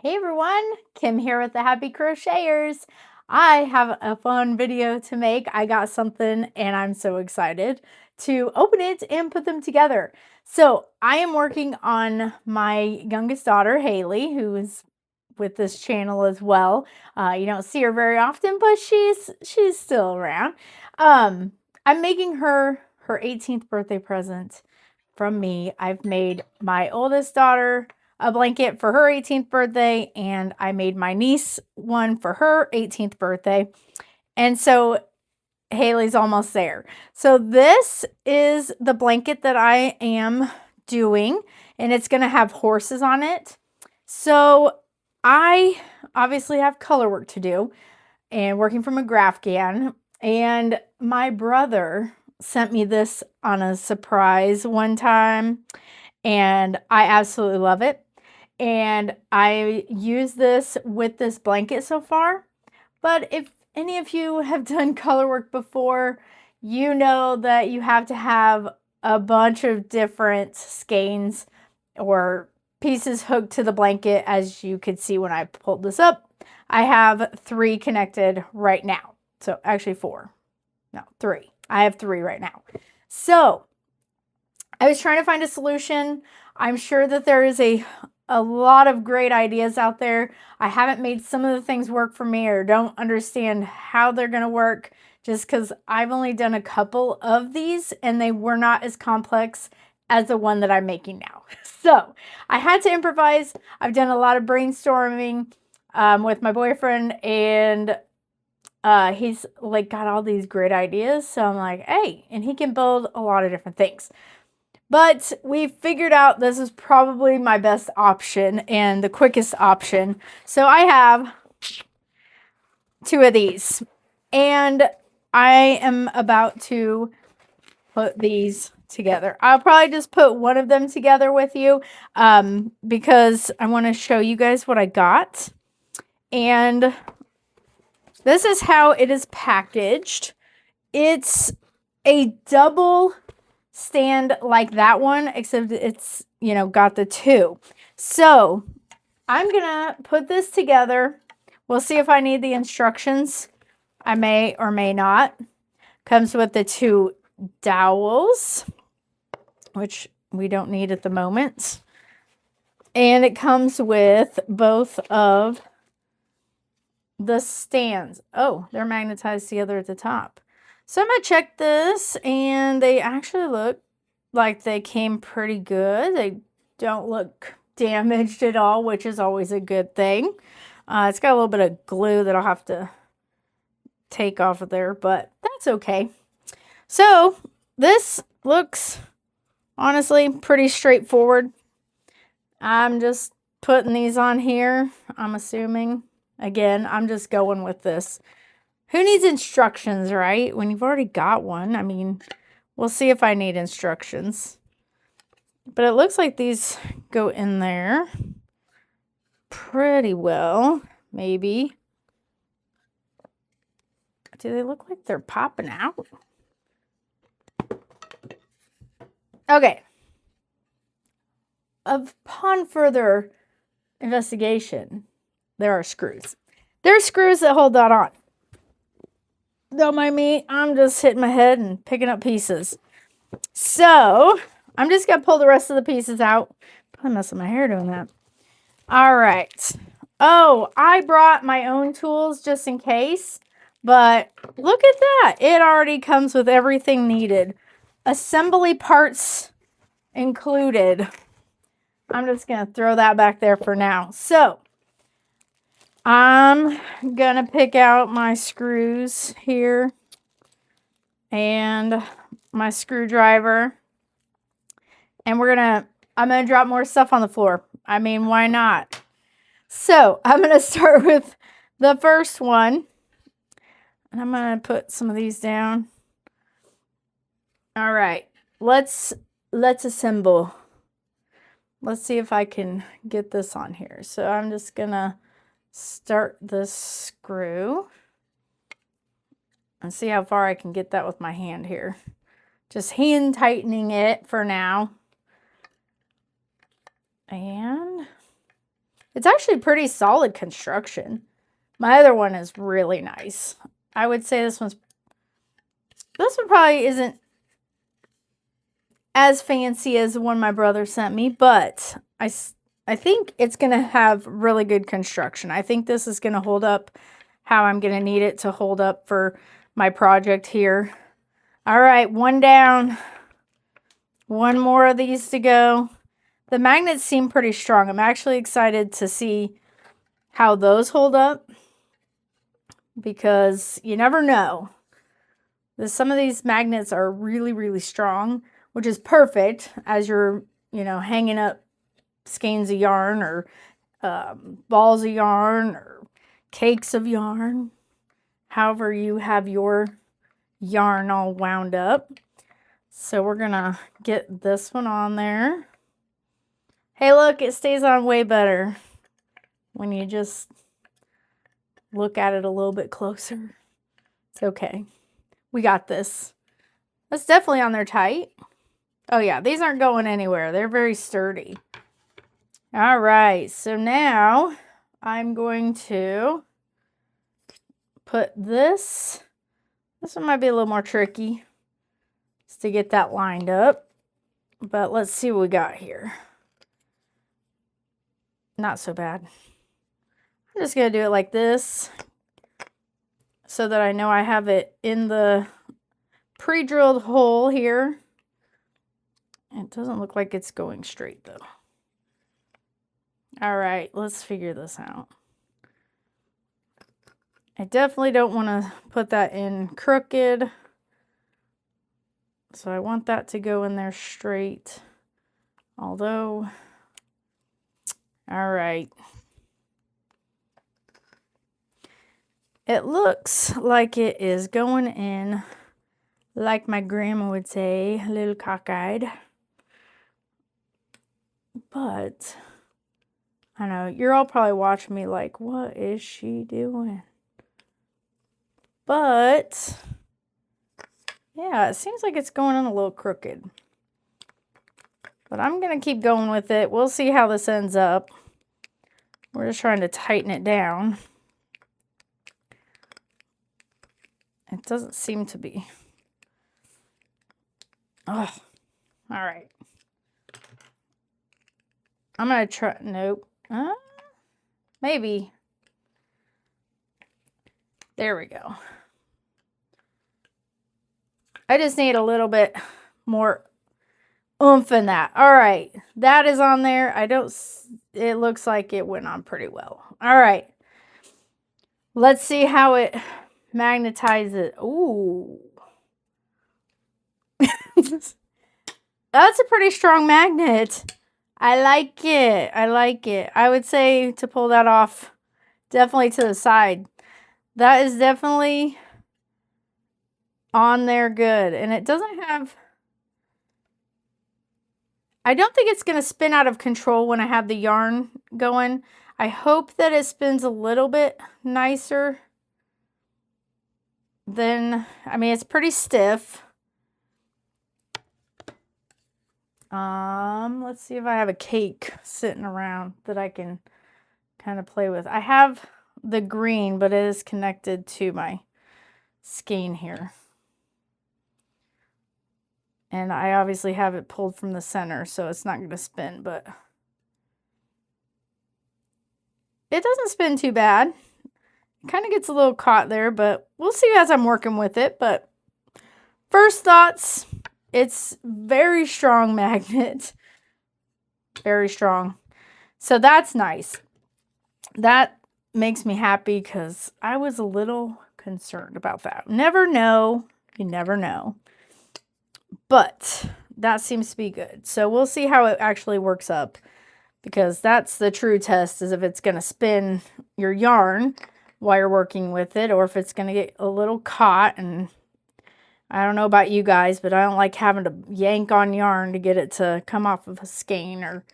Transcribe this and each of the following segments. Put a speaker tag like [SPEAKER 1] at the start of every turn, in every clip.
[SPEAKER 1] Hey everyone, Kim here with the Happy Crocheters. I have a fun video to make. I got something and I'm so excited to open it and put them together. So I am working on my youngest daughter, Haley, who is with this channel as well. You don't see her very often, but she's still around. I'm making her 18th birthday present from me. I've made my oldest daughter a blanket for her 18th birthday, and I made my niece one for her 18th birthday. And so Haley's almost there. So this is the blanket that I am doing, and it's going to have horses on it. So I obviously have color work to do and working from a Graphghan, and my brother sent me this on a surprise one time, and I absolutely love it. And I use this with this blanket so far. But if any of you have done color work before, you know that you have to have a bunch of different skeins or pieces hooked to the blanket. As you could see when I pulled this up, I have 3 connected right now. So actually 4, no, 3. I have 3 right now. So I was trying to find a solution. I'm sure that there is a lot of great ideas out there. I haven't made some of the things work for me or don't understand how they're going to work just because I've only done a couple of these and they were not as complex as the one that I'm making now. So I had to improvise. I've done a lot of brainstorming with my boyfriend, and he's like got all these great ideas. So I'm like, hey, and he can build a lot of different things. But we figured out this is probably my best option and the quickest option. So I have 2 of these, and I am about to put these together. I'll probably just put one of them together with you because I want to show you guys what I got. And this is how it is packaged. It's a double stand like that one, except it's, got the 2. So I'm gonna put this together. We'll see if I need the instructions. I may or may not. Comes with the 2 dowels, which we don't need at the moment. And it comes with both of the stands. Oh, they're magnetized together at the top. So I'm going to check this, and they actually look like they came pretty good. They don't look damaged at all, which is always a good thing. It's got a little bit of glue that I'll have to take off of there, but that's okay. So this looks honestly pretty straightforward. I'm just putting these on here, I'm assuming. Again, I'm just going with this. Who needs instructions, right? When you've already got one. I mean, we'll see if I need instructions. But it looks like these go in there pretty well, maybe. Do they look like they're popping out? Okay. Upon further investigation, there are screws. There are screws that hold that on. Don't mind me, I'm just hitting my head and picking up pieces. So I'm just gonna pull the rest of the pieces out. Probably messing my hair doing that. All right. Oh, I brought my own tools just in case, but look at that. It already comes with everything needed. Assembly parts included. I'm just gonna throw that back there for now. So I'm gonna pick out my screws here and my screwdriver, and I'm gonna drop more stuff on the floor. I mean, why not? So I'm gonna start with the first one, and I'm gonna put some of these down. All right, let's assemble. Let's see if I can get this on here. So I'm just gonna start this screw and see how far I can get that with my hand here. Just hand tightening it for now. And It's actually pretty solid construction. My other one is really nice. I would say this one probably isn't as fancy as the one my brother sent me, but I think it's going to have really good construction. I think this is going to hold up how I'm going to need it to hold up for my project here. All right, one down. One more of these to go. The magnets seem pretty strong. I'm actually excited to see how those hold up because you never know. Some of these magnets are really, really strong, which is perfect as you're, hanging up skeins of yarn or balls of yarn or cakes of yarn. However you have your yarn all wound up. So we're going to get this one on there. Hey, look, it stays on way better when you just look at it a little bit closer. It's okay. We got this. That's definitely on there tight. Oh yeah, these aren't going anywhere. They're very sturdy. All right, so now I'm going to put this. This one might be a little more tricky just to get that lined up. But let's see what we got here. Not so bad. I'm just going to do it like this so that I know I have it in the pre-drilled hole here. It doesn't look like it's going straight though. All right, let's figure this out. I definitely don't want to put that in crooked. So I want that to go in there straight. Although, all right. It looks like it is going in, like my grandma would say, a little cockeyed. But, I know, you're all probably watching me like, what is she doing? But, yeah, it seems like it's going in a little crooked. But I'm going to keep going with it. We'll see how this ends up. We're just trying to tighten it down. It doesn't seem to be. Oh, all right. I'm going to try. Nope. Maybe. There we go. I just need a little bit more oomph in that. All right. That is on there. It looks like it went on pretty well. All right. Let's see how it magnetizes. Ooh. That's a pretty strong magnet. I like it. I like it. I would say to pull that off definitely to the side. That is definitely on there good. And it doesn't have... I don't think it's going to spin out of control when I have the yarn going. I hope that it spins a little bit nicer than... I mean, it's pretty stiff. Let's see if I have a cake sitting around that I can kind of play with. I have the green, but it is connected to my skein here. And I obviously have it pulled from the center, so it's not going to spin, but it doesn't spin too bad. It kind of gets a little caught there, but we'll see as I'm working with it. But first thoughts, it's very strong magnet. Very strong. So that's nice. That makes me happy because I was a little concerned about that. Never know. You never know. But that seems to be good. So we'll see how it actually works up, because that's the true test, is if it's going to spin your yarn while you're working with it, or if it's going to get a little caught. And I don't know about you guys, but I don't like having to yank on yarn to get it to come off of a skein or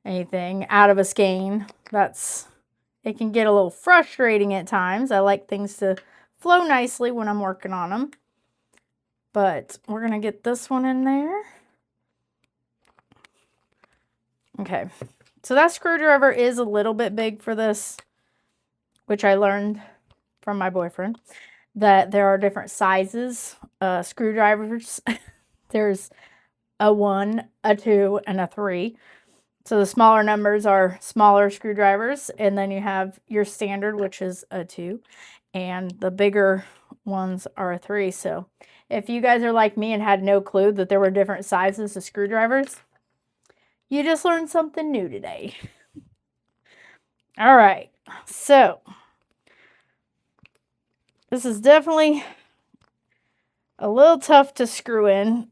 [SPEAKER 1] anything out of a skein. It can get a little frustrating at times. I like things to flow nicely when I'm working on them. But we're going to get this one in there. Okay. So that screwdriver is a little bit big for this, which I learned from my boyfriend, that there are different sizes screwdrivers. There's a 1, a 2, and a 3. So the smaller numbers are smaller screwdrivers, and then you have your standard, which is a 2, and the bigger ones are a 3. So if you guys are like me and had no clue that there were different sizes of screwdrivers, you just learned something new today. All right, so this is definitely a little tough to screw in.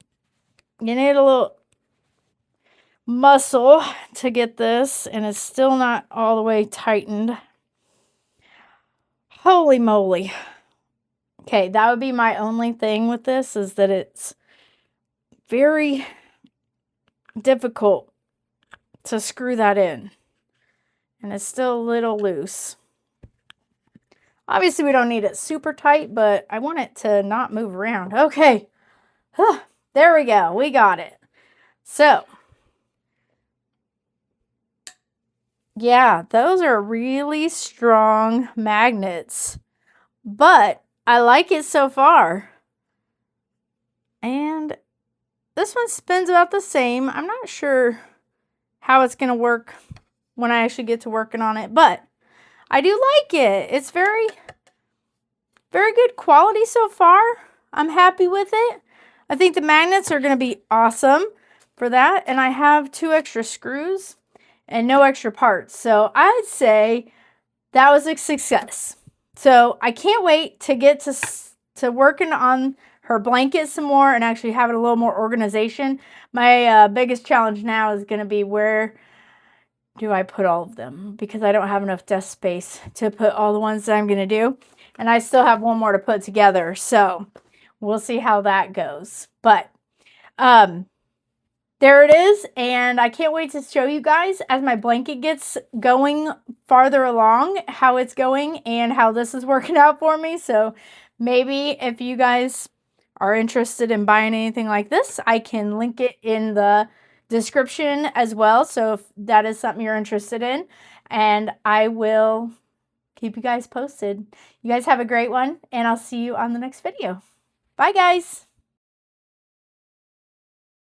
[SPEAKER 1] You need a little muscle to get this, and it's still not all the way tightened. Holy moly. Okay, that would be my only thing with this, is that it's very difficult to screw that in. And it's still a little loose. Obviously, we don't need it super tight, but I want it to not move around. Okay. There we go. We got it. So, yeah, those are really strong magnets. But I like it so far. And this one spins about the same. I'm not sure how it's going to work when I actually get to working on it, but I do like it. It's very, very good quality so far. I'm happy with it. I think the magnets are going to be awesome for that. And I have 2 extra screws and no extra parts. So I'd say that was a success. So I can't wait to get to working on her blanket some more and actually having a little more organization. My biggest challenge now is going to be, where do I put all of them? Because I don't have enough desk space to put all the ones that I'm going to do. And I still have one more to put together. So we'll see how that goes. But there it is. And I can't wait to show you guys as my blanket gets going farther along, how it's going and how this is working out for me. So maybe if you guys are interested in buying anything like this, I can link it in the description as well. So if that is something you're interested in, and I will keep you guys posted. You guys have a great one, and I'll see you on the next video. Bye, guys.